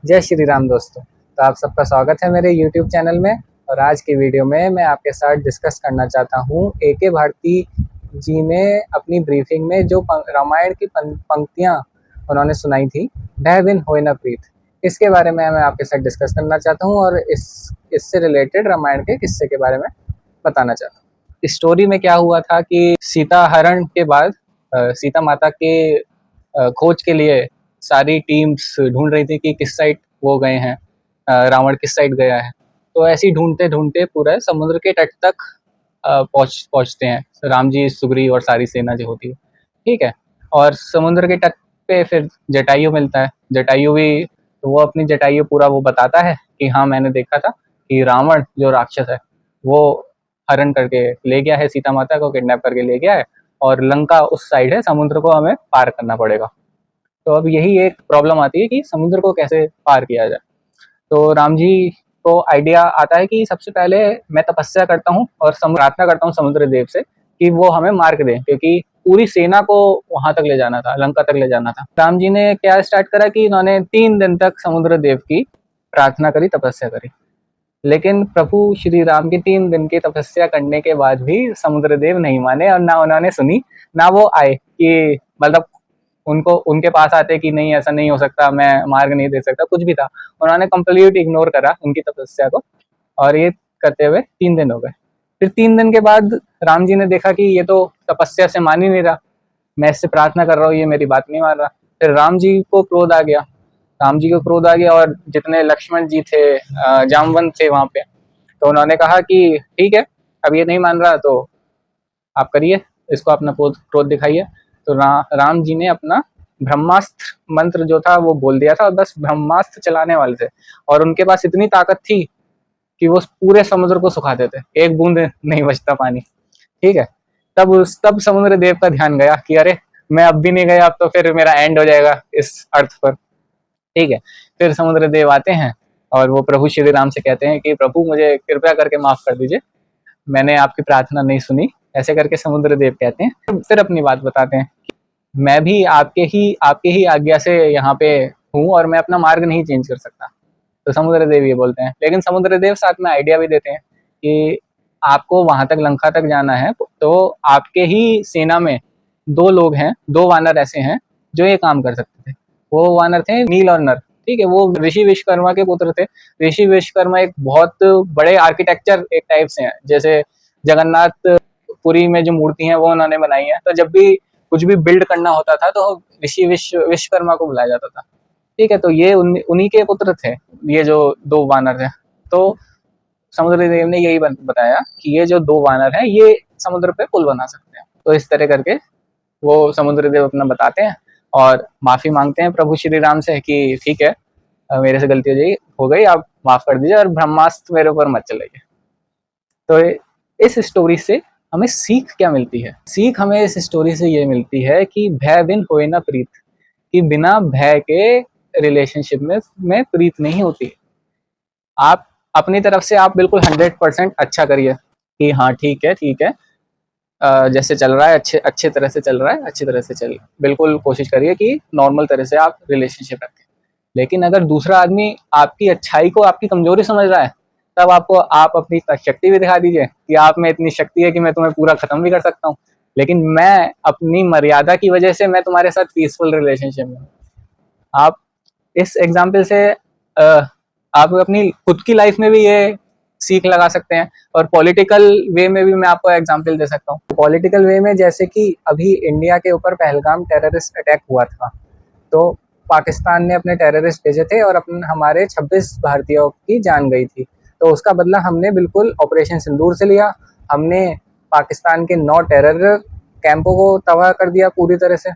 जय श्री राम दोस्तों। तो आप सबका स्वागत है मेरे YouTube चैनल में। और आज की वीडियो में मैं आपके साथ डिस्कस करना चाहता हूँ AK भारती जी ने अपनी ब्रीफिंग में जो रामायण की पंक्तियाँ उन्होंने सुनाई थी, भय बिन होए न प्रीत, इसके बारे में मैं आपके साथ डिस्कस करना चाहता हूँ और इससे रिलेटेड रामायण के किस्से के बारे में बताना चाहता हूँ। स्टोरी में क्या हुआ था कि सीता हरण के बाद सीता माता के खोज के लिए सारी टीम्स ढूंढ रही थी कि किस साइड वो गए हैं, रावण किस साइड गया है। तो ऐसे ही ढूंढते ढूंढते पूरा समुद्र के तट तक पहुंचते हैं राम जी, सुग्रीव और सारी सेना जो होती है, ठीक है। और समुद्र के तट पे फिर जटायु मिलता है। जटायु भी, तो वो अपनी जटायु पूरा वो बताता है कि हाँ, मैंने देखा था कि रावण जो राक्षस है वो हरण करके ले गया है, सीता माता को किडनैप करके ले गया है और लंका उस साइड है, समुद्र को हमें पार करना पड़ेगा। तो अब यही एक प्रॉब्लम आती है कि समुद्र को कैसे पार किया जाए। तो राम जी को आइडिया आता है कि सबसे पहले मैं तपस्या करता हूँ और प्रार्थना करता हूँ समुद्र देव से कि वो हमें मार्ग दे, क्योंकि पूरी सेना को वहां तक ले जाना था, लंका तक ले जाना था। राम जी ने क्या स्टार्ट करा कि इन्होंने 3 दिन तक समुद्र देव की प्रार्थना करी, तपस्या करी। लेकिन प्रभु श्री राम की 3 दिन की तपस्या करने के बाद भी समुद्र देव नहीं माने और ना उन्होंने सुनी, ना वो आए कि मतलब उनको उनके पास आते कि नहीं, ऐसा नहीं हो सकता, मैं मार्ग नहीं दे सकता, कुछ भी था। उन्होंने कंप्लीट इग्नोर करा उनकी तपस्या को और ये करते हुए 3 दिन हो गए। फिर 3 दिन के बाद राम जी ने देखा कि ये तो तपस्या से मान ही नहीं रहा, मैं इससे प्रार्थना कर रहा हूँ, ये मेरी बात नहीं मान रहा। फिर राम जी को क्रोध आ गया, राम जी को क्रोध आ गया और जितने लक्ष्मण जी थे, जामवंत थे वहां पे, तो उन्होंने कहा कि ठीक है, अब ये नहीं मान रहा तो आप करिए, इसको अपना क्रोध दिखाइए। तो राम जी ने अपना ब्रह्मास्त्र मंत्र जो था वो बोल दिया था और बस ब्रह्मास्त्र चलाने वाले थे और उनके पास इतनी ताकत थी कि वो पूरे समुद्र को सुखा देते, एक बूंद नहीं बचता पानी, ठीक है। तब समुद्र देव का ध्यान गया कि अरे, मैं अब भी नहीं गया, अब तो फिर मेरा एंड हो जाएगा इस अर्थ पर, ठीक है। फिर समुद्र देव आते हैं और वो प्रभु श्री राम से कहते हैं कि प्रभु, मुझे कृपया करके माफ कर दीजिए, मैंने आपकी प्रार्थना नहीं सुनी। ऐसे करके समुद्र देव कहते हैं, फिर अपनी बात बताते हैं, मैं भी आपके ही आज्ञा से यहाँ पे हूँ और मैं अपना मार्ग नहीं चेंज कर सकता। तो समुद्र देव ये बोलते हैं, लेकिन समुद्र देव साथ में आइडिया भी देते हैं कि आपको वहां तक, लंका तक जाना है तो आपके ही सेना में 2 लोग हैं, 2 वानर ऐसे हैं जो ये काम कर सकते थे। वो वानर थे नील और नर, ठीक है। वो ऋषि विश्वकर्मा के पुत्र थे। ऋषि विश्वकर्मा एक बहुत बड़े आर्किटेक्चर एक टाइप से हैं, जैसे जगन्नाथ पुरी में जो मूर्ति है वो उन्होंने बनाई है। तो जब भी कुछ भी बिल्ड करना होता था तो ऋषि विश्वकर्मा को बुलाया जाता था, ठीक है। तो ये उन्हीं के पुत्र थे, ये जो 2 वानर थे। तो समुद्र देव ने यही बताया कि ये जो 2 वानर हैं ये समुद्र पे पुल बना सकते हैं। तो इस तरह करके वो समुद्र देव अपना बताते हैं और माफी मांगते हैं प्रभु श्री राम से कि ठीक है, मेरे से गलती हो गई, आप माफ कर दीजिए और ब्रह्मास्त्र मेरे ऊपर मत चलाइए। तो इस स्टोरी से हमें सीख क्या मिलती है? सीख हमें इस स्टोरी से ये मिलती है कि भय बिन होए न प्रीत, कि बिना भय के रिलेशनशिप में प्रीत नहीं होती। आप अपनी तरफ से आप बिल्कुल 100% अच्छा करिए कि हाँ ठीक है, ठीक है, जैसे चल रहा है अच्छे तरह से चल रहा है, अच्छी तरह से चलिए, बिल्कुल कोशिश करिए कि नॉर्मल तरह से आप रिलेशनशिप रखें। लेकिन अगर दूसरा आदमी आपकी अच्छाई को आपकी कमजोरी समझ रहा है, तब आप अपनी शक्ति भी दिखा दीजिए कि आप में इतनी शक्ति है कि मैं तुम्हें पूरा खत्म भी कर सकता हूँ, लेकिन मैं अपनी मर्यादा की वजह से मैं तुम्हारे साथ पीसफुल रिलेशनशिप में हूँ। आप इस एग्जाम्पल से आप अपनी खुद की लाइफ में भी ये सीख लगा सकते हैं और पॉलिटिकल वे में भी मैं आपको एग्जाम्पल दे सकता हूँ। पॉलिटिकल वे में जैसे कि अभी इंडिया के ऊपर पहलगाम टेररिस्ट अटैक हुआ था, तो पाकिस्तान ने अपने टेररिस्ट भेजे थे और हमारे 26 भारतीयों की जान गई थी। तो उसका बदला हमने बिल्कुल ऑपरेशन सिंदूर से लिया। हमने पाकिस्तान के 9 टेरर कैंपों को तबाह कर दिया पूरी तरह से,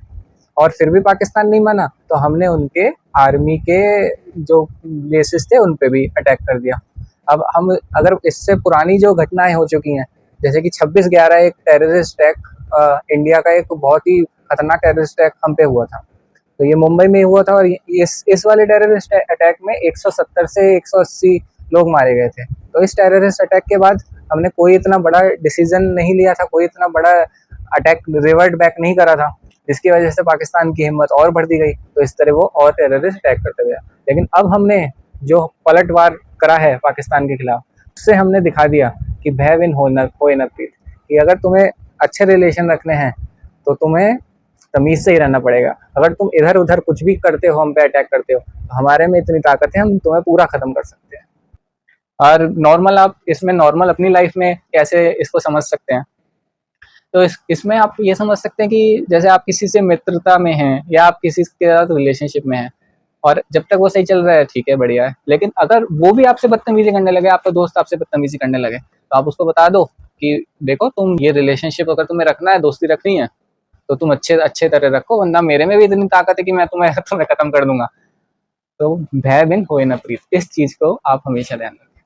और फिर भी पाकिस्तान नहीं माना तो हमने उनके आर्मी के जो बेसिस थे उन पे भी अटैक कर दिया। अब हम अगर इससे पुरानी जो घटनाएं हो चुकी हैं, जैसे कि 26/11 एक टेररिस्ट अटैक, इंडिया का एक बहुत ही खतरनाक टेररिस्ट अटैक हम पे हुआ था, तो ये मुंबई में हुआ था और इस वाले टेररिस्ट अटैक में 170 से 180 लोग मारे गए थे। तो इस टेररिस्ट अटैक के बाद हमने कोई इतना बड़ा डिसीजन नहीं लिया था, कोई इतना बड़ा अटैक रिवर्ट बैक नहीं करा था। जिसकी वजह से पाकिस्तान की हिम्मत और बढ़ती गई, तो इस तरह वो और टेररिस्ट अटैक करते गया। लेकिन अब हमने जो पलटवार करा है पाकिस्तान के खिलाफ, उससे हमने दिखा दिया कि भय बिन होए न प्रीत, कि अगर तुम्हें अच्छे रिलेशन रखने हैं तो तुम्हें तमीज से ही रहना पड़ेगा। अगर तुम इधर उधर कुछ भी करते हो, हम पे अटैक करते हो, तो हमारे में इतनी ताकत है, हम तुम्हें पूरा खत्म कर सकते हैं। और नॉर्मल आप इसमें नॉर्मल अपनी लाइफ में कैसे इसको समझ सकते हैं, तो इसमें आप ये समझ सकते हैं कि जैसे आप किसी से मित्रता में हैं या आप किसी के साथ रिलेशनशिप में हैं, और जब तक वो सही चल रहा है ठीक है, बढ़िया है। लेकिन अगर वो भी आपसे बदतमीजी करने लगे, आपका दोस्त आपसे बदतमीजी करने लगे, तो आप उसको बता दो कि देखो, तुम ये रिलेशनशिप अगर तुम्हें रखना है, दोस्ती रखनी है, तो तुम अच्छे अच्छे तरह रखो, वरना मेरे में भी इतनी ताकत है कि मैं तुम्हें तुम्हें खत्म कर दूंगा। तो भय बिन होए न प्रीत, इस चीज को आप हमेशा ध्यान रखें।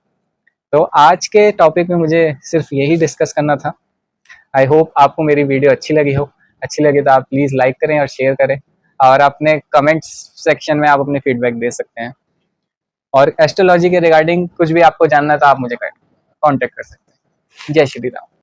तो आज के टॉपिक में मुझे सिर्फ यही डिस्कस करना था। आई होप आपको मेरी वीडियो अच्छी लगी हो। अच्छी लगी तो आप प्लीज़ लाइक करें और शेयर करें, और अपने कमेंट्स सेक्शन में आप अपने फीडबैक दे सकते हैं। और एस्ट्रोलॉजी के रिगार्डिंग कुछ भी आपको जानना है तो आप मुझे कांटेक्ट कर सकते हैं। जय श्री राम।